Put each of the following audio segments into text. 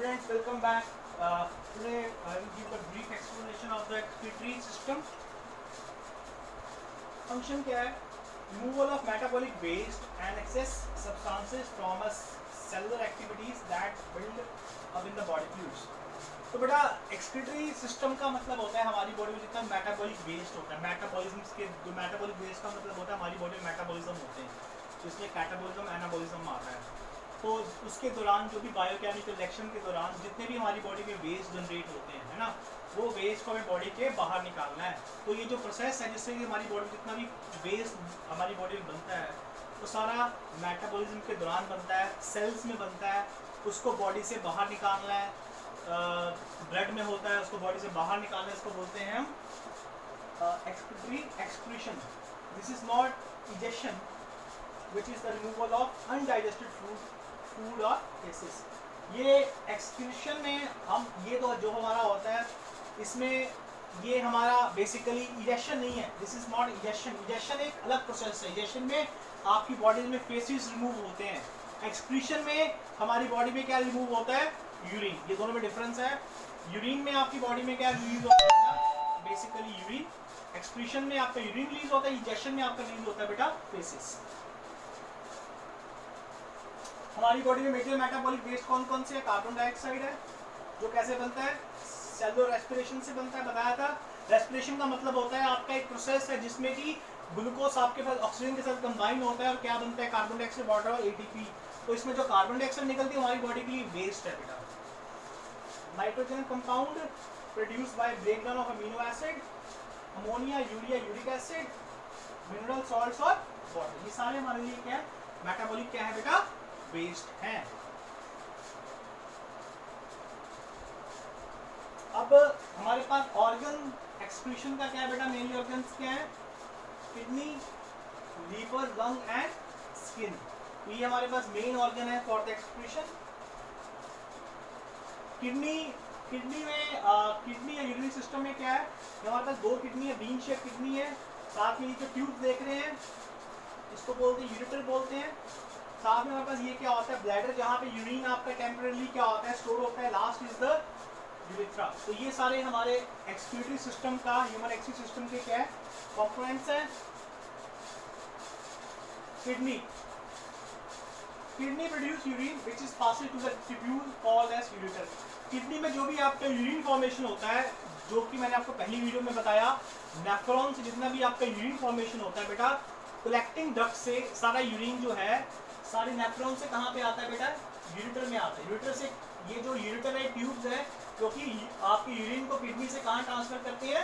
students, welcome back. Today I will give a brief explanation of the excretory system. Function क्या है? Removal of metabolic waste and excess substances from a cellular activities that build up in the body fluids. तो बेटा excretory system का मतलब होता है हमारी body में जितना metabolic waste होता है, metabolism के जो metabolic waste का मतलब होता है हमारी बॉडी में metabolism होते हैं, तो इसमें catabolism, anabolism आता है. तो उसके दौरान जो भी बायोकेमिकल रिएक्शन के दौरान जितने भी हमारी बॉडी में वेस्ट जनरेट होते हैं, है ना, वो वेस्ट को हमें बॉडी के बाहर निकालना है. तो ये जो प्रोसेस है जिससे कि हमारी बॉडी में जितना भी वेस्ट हमारी बॉडी में बनता है वो सारा मेटाबॉलिज्म के दौरान बनता है, सेल्स में बनता है, उसको बॉडी से बाहर निकालना है. ब्लड में होता है, उसको बॉडी से बाहर निकालना है, इसको बोलते हैं हम excretory excretion. This is not ejection which is the removal of undigested food or gases. ये एक्सक्रीशन में हम ये तो जो हमारा होता है इसमें ये हमारा बेसिकली इजेक्शन नहीं है. This is not ejection. Ejection एक अलग प्रोसेस है. इजेक्शन में आपकी बॉडी में फेसेस रिमूव होते हैं. एक्सक्रीशन में हमारी बॉडी में क्या रिमूव होता है? यूरिन. ये दोनों में डिफरेंस है. यूरिन में आपकी बॉडी में क्या रिलीज होता है? Basically urine. एक्सक्रीशन में आपका यूरिन रिलीज होता है, इजेक्शन में आपका रिलीज होता है बेटा फेसेस. हमारी बॉडी में मेजर मेटाबॉलिक वेस्ट कौन कौन से है? कार्बन डाइऑक्साइड है जो कैसे बनता है? सेलुलर रेस्पिरेशन से बनता है. बताया था रेस्पिरेशन का मतलब होता है आपका एक प्रोसेस है जिसमें कि ग्लूकोज आपके पास ऑक्सीजन के साथ कंबाइन होता है और क्या बनता है? कार्बन डाइऑक्साइड, वाटर और एटीपी. तो इसमें जो कार्बन डाइऑक्साइड निकलती है हमारी बॉडी के लिए वेस्ट है बेटा. Nitrogen compound produce by breakdown of amino acid, ammonia, urea, uric acid, mineral salts और वाटर. ये सारे हमारे लिए क्या है? मेटाबॉलिक क्या है बेटा? वेस्ट है. अब हमारे पास ऑर्गन एक्सक्रीशन का क्या है बेटा? मेनली ऑर्गन्स क्या है? Kidney, liver, lung and skin. ये हमारे पास मेन ऑर्गन है फॉर द एक्सक्रीशन. किडनी में किडनी या यूरिनरी सिस्टम में क्या है? हमारे पास दो किडनी है, बीन शेप किडनी है. साथ में ये जो ट्यूब देख रहे हैं इसको बोलते हैं यूरेटर बोलते हैं. साथ में हमारे पास ये क्या होता है? ब्लैडर, जहाँ पे यूरिन आपका टेम्परेरी क्या होता है? स्टोर होता है. Last is the urethra. तो ये सारे हमारे एक्सक्रीटरी सिस्टम का, ह्यूमन एक्सक्रीटरी सिस्टम के क्या है? कंपोनेंट्स हैं. Kidney produce urine which is passed to the tubule called as ureter. Kidney में जो भी आपका यूरिन फॉर्मेशन होता है, जो कि मैंने आपको पहली वीडियो में बताया, नेफ्रॉन से जितना भी आपका यूरिन फॉर्मेशन होता है बेटा, कलेक्टिंग डक्ट से सारा यूरिन जो है सारे नेफ्रॉन से कहाँ पे आता है बेटा? यूरेटर में आता है. यूरेटर से ये जो यूरेटर है ट्यूब्स है जो कि आपके यूरिन को किडनी से कहाँ ट्रांसफर करती है?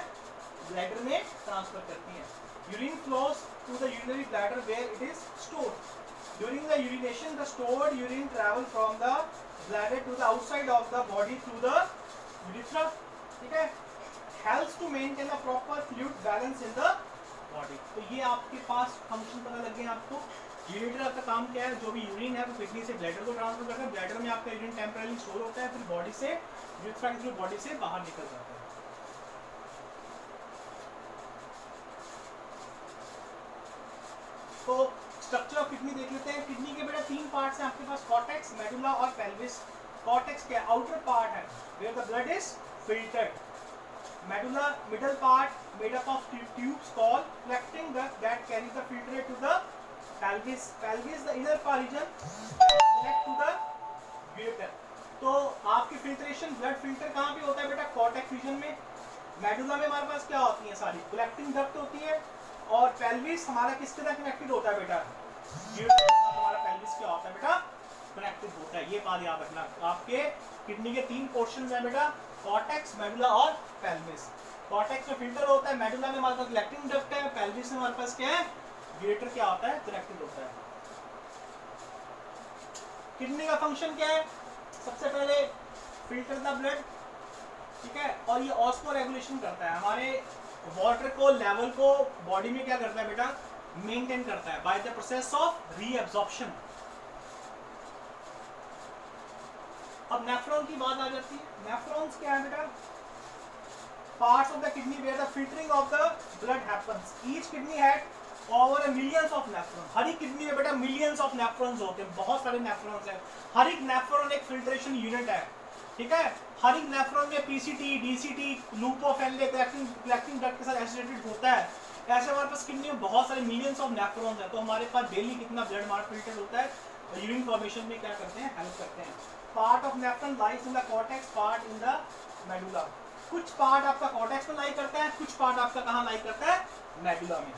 ब्लैडर में ट्रांसफर करती है. Urine flows to the urinary bladder where it is stored. During the urination the stored urine travel from the bladder to the outside of the body through the urethra. ठीक है. Helps to maintain a proper fluid balance in the body. तो ये आपके पास function पता लग गए आपको. Ureter का काम क्या है? जो भी यूरिन है वो किडनी से ब्लैडर को ट्रांसफर करता है. ब्लैडर में आपका यूरिन टेम्परेरी स्टोर होता है, फिर बॉडी से यूरेथ्रा के थ्रू बॉडी से बाहर निकल जाता है. तो स्ट्रक्चर ऑफ किडनी देख लेते हैं. किडनी के बेटा तीन पार्ट्स हैं आपके पास, कॉर्टेक्स, मेडुला और पेल्विस. कॉर्टेक्स क्या? आउटर पार्ट है where the blood is filtered. Medulla middle part made up of tubes called collecting duct that carry the filtrate to the pelvis. Pelvis the inner region connect to the ureter. तो आपकी filtration, blood filter कहाँ पे होता है बेटा? Cortex reason में. Medulla में हमारे पास क्या होती है? सारी कलेक्टिंग डक्ट होती है. और पेल्विस हमारा किसके साथ कनेक्टेड होता है बेटा? यूरेटर के साथ हमारा पेल्विस क्या होता है बेटा? कनेक्टेड होता है. ये बात याद रखना. आपके किडनी के तीन पोर्शंस हैं बेटा, कॉर्टेक्स, मेडुला और पेल्विस. कॉर्टेक्स में फिल्टर होता है, मेडुला में हमारे पास कलेक्टिंग डक्ट है, पेल्विस में हमारे पास क्या है? यूरेटर क्या होता है? कनेक्टेड होता है. किडनी का फंक्शन क्या है? सबसे पहले फिल्टर द ब्लड. ठीक है. और ये ऑस्मो रेगुलेशन करता है. हमारे वाटर को लेवल को बॉडी में क्या करता है बेटा? मेंटेन करता है by the process of reabsorption. अब नेफ्रॉन की बात आ जाती है. नेफ्रॉन्स क्या है बेटा? Parts of the kidney where the filtering of the blood happens. Each kidney had over millions of nephron. हर एक किडनी में बेटा मिलियंस ऑफ नेफ्रॉन्स होते हैं, बहुत सारे नेफ्रॉन्स हैं. हर एक नेफ्रॉन एक फिल्ट्रेशन यूनिट है. ठीक है। हर एक नेफ्रॉन में PCT, DCT, loop of Henle collecting duct के साथ एसोसिएटेड होता है। ऐसे हमारे पास किडनी में बहुत सारे मिलियंस ऑफ नेफ्रॉन्स हैं, तो हमारे पास डेली कितना ब्लड हमारा फिल्टर होता है और यूरिन फॉर्मेशन में क्या करते हैं, हेल्प करते हैं। Part of nephron lies in the cortex, part in the medulla. कुछ पार्ट आपका कॉर्टेक्स में लाई करता है, कुछ पार्ट आपका कहाँ लाई करता है, मेडुला में।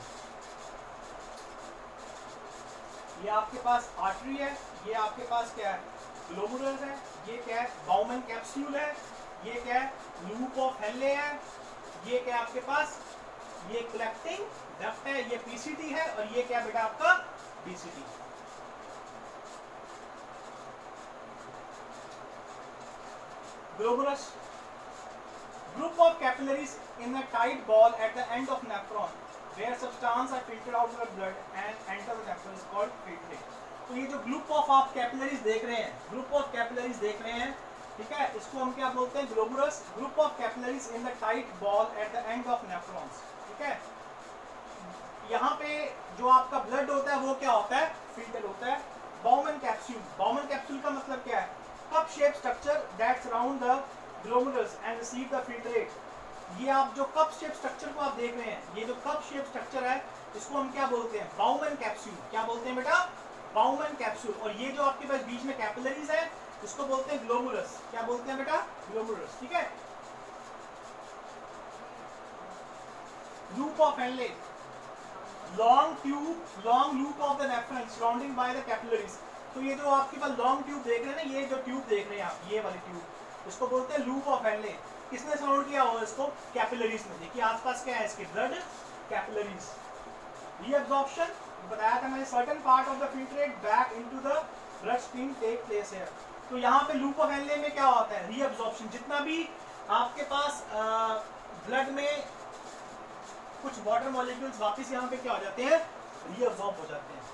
ये आपके पास आर्टरी है, ये आपके पास क्या है, ग्लोबुलस है, ये क्या है, बाउमन कैप्सूल है, ये क्या है, लूप ऑफ हेनले है, ये क्या है आपके पास, ये कलेक्टिंग डक्ट है, ये पीसीटी है, और ये क्या बेटा आपका DCT. ग्लोबुलस, group of capillaries in a tight ball at the end of nephron where substance are filtered out of the blood and enter the nephron is called filtrate। तो ये जो ग्रुप ऑफ आप कैपिलरीज देख रहे हैं, group of capillaries देख रहे हैं, ठीक है, इसको हम क्या बोलते हैं, glomerulus. Group of capillaries in the tight ball at the end of nephrons, ठीक है। यहाँ पे जो आपका ब्लड होता है वो क्या होता है, फिल्टर होता है। बाउमन कैप्सूल, बाउमन कैप्सूल का मतलब क्या है, cup shape structure that surround the glomerulus and receive the filtrate. ये आप जो कप शेप स्ट्रक्चर को आप देख रहे हैं, ये जो कप शेप स्ट्रक्चर है इसको हम क्या बोलते हैं, बाउमन कैप्सूल। क्या बोलते हैं बेटा, बाउमन कैप्सूल। और ये जो आपके पास बीच में कैपिलरीज है इसको बोलते हैं ग्लोबुलस। क्या बोलते हैं बेटा, ग्लोबुलस, ठीक है। Loop of Henle, long tube, long loop of the nephron surrounding by the capillaries. तो ये जो आपके पास लॉन्ग ट्यूब देख रहे हैं ना, ये जो ट्यूब देख रहे हैं आप, ये वाली ट्यूब, इसको बोलते हैं लूप ऑफ हेनले। किसने सराउंड किया हुआ इसको, कैपिलरीज में। देखिए आसपास क्या है इसके, ब्लड कैपिलरीज। रीअब्जॉर्प्शन बताया था मैंने, certain part of the filtrate back into the blood stream take place here. तो यहाँ पे लूप ऑफ हेनले में क्या होता है, रीअब्जॉर्प्शन। जितना भी आपके पास ब्लड में कुछ वाटर मॉलिक्यूल्स वापस यहाँ पे क्या हो जाते हैं, रीअब्जॉर्ब हो जाते हैं।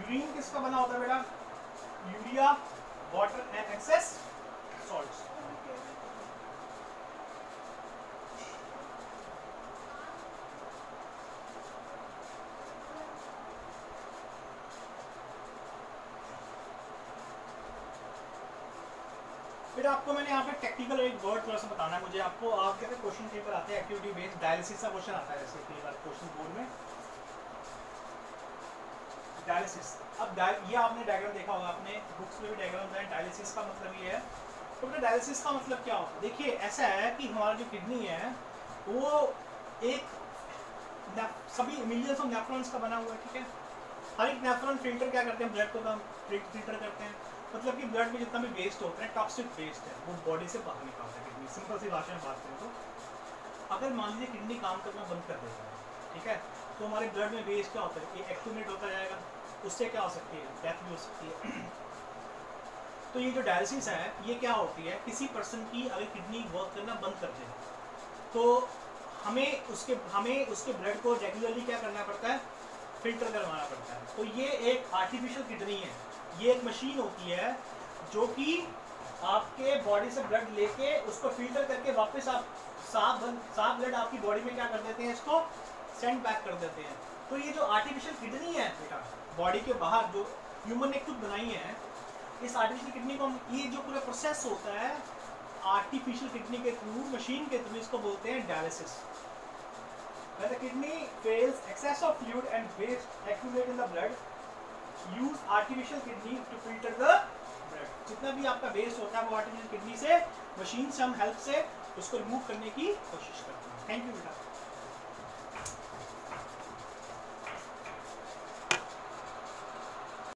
यूरिन किसका बना होता है बेटा, urea, water and excess salts. फिर आपको मैंने यहाँ पे टेक्निकल एक वर्ड थोड़ा सा बताना है मुझे आपको। आप कहते हैं क्वेश्चन पेपर आते हैं एक्टिविटी बेस्ड, डायलिसिस का क्वेश्चन आता है जैसे कई बार क्वेश्चन बोर्ड में, डायलिसिस। अब ये आपने डायग्राम देखा होगा, आपने बुक्स में भी डायग्राम है। डायलिसिस का मतलब ये है, तो बेटा डायलिसिस का मतलब क्या होता है, देखिए ऐसा है कि हमारा जो किडनी है वो एक सभी मिलियंस ऑफ नेफ्रॉन्स का बना हुआ है, ठीक है। हर एक नेफ्रॉन फिल्टर क्या करते हैं, ब्लड को फिल्टर करते हैं। मतलब कि ब्लड में जितना भी वेस्ट होता है, टॉक्सिक वेस्ट है, वो बॉडी से बाहर निकालता है किडनी। सिंपल सी भाषा में बात करें तो अगर मान लीजिए किडनी काम करना बंद कर देता है, ठीक है, तो हमारे ब्लड में वेस्ट क्या होता है, ये एक्यूमुलेट होता जाएगा, उससे क्या हो सकती है, डेथ भी हो सकती है। तो ये जो डायलिसिस है ये क्या होती है, किसी पर्सन की अगर किडनी वर्क करना बंद कर दे तो हमें उसके ब्लड को रेगुलरली क्या करना पड़ता है, फिल्टर करवाना पड़ता है। तो ये एक आर्टिफिशियल किडनी है, ये एक मशीन होती है जो कि आपके बॉडी से ब्लड लेके उसको फिल्टर करके वापस आप साफ ब्लड आपकी बॉडी में क्या कर देते हैं, इसको सेंड बैक कर देते हैं। तो ये जो आर्टिफिशियल किडनी है बेटा, बॉडी के बाहर जो ह्यूमन ने खुद बनाई है, इस आर्टिफिशियल किडनी को ये जो पूरा प्रोसेस होता है आर्टिफिशियल किडनी के थ्रू, मशीन के थ्रू, इसको बोलते हैं dialysis. When the kidney fails, excess of fluid and waste accumulate in the blood. Use artificial kidney to filter the blood. जितना भी आपका वेस्ट होता है वो आर्टिफिशियल किडनी से, मशीन से हम हेल्प से उसको रिमूव करने की कोशिश करते हैं। थैंक यू बेटा।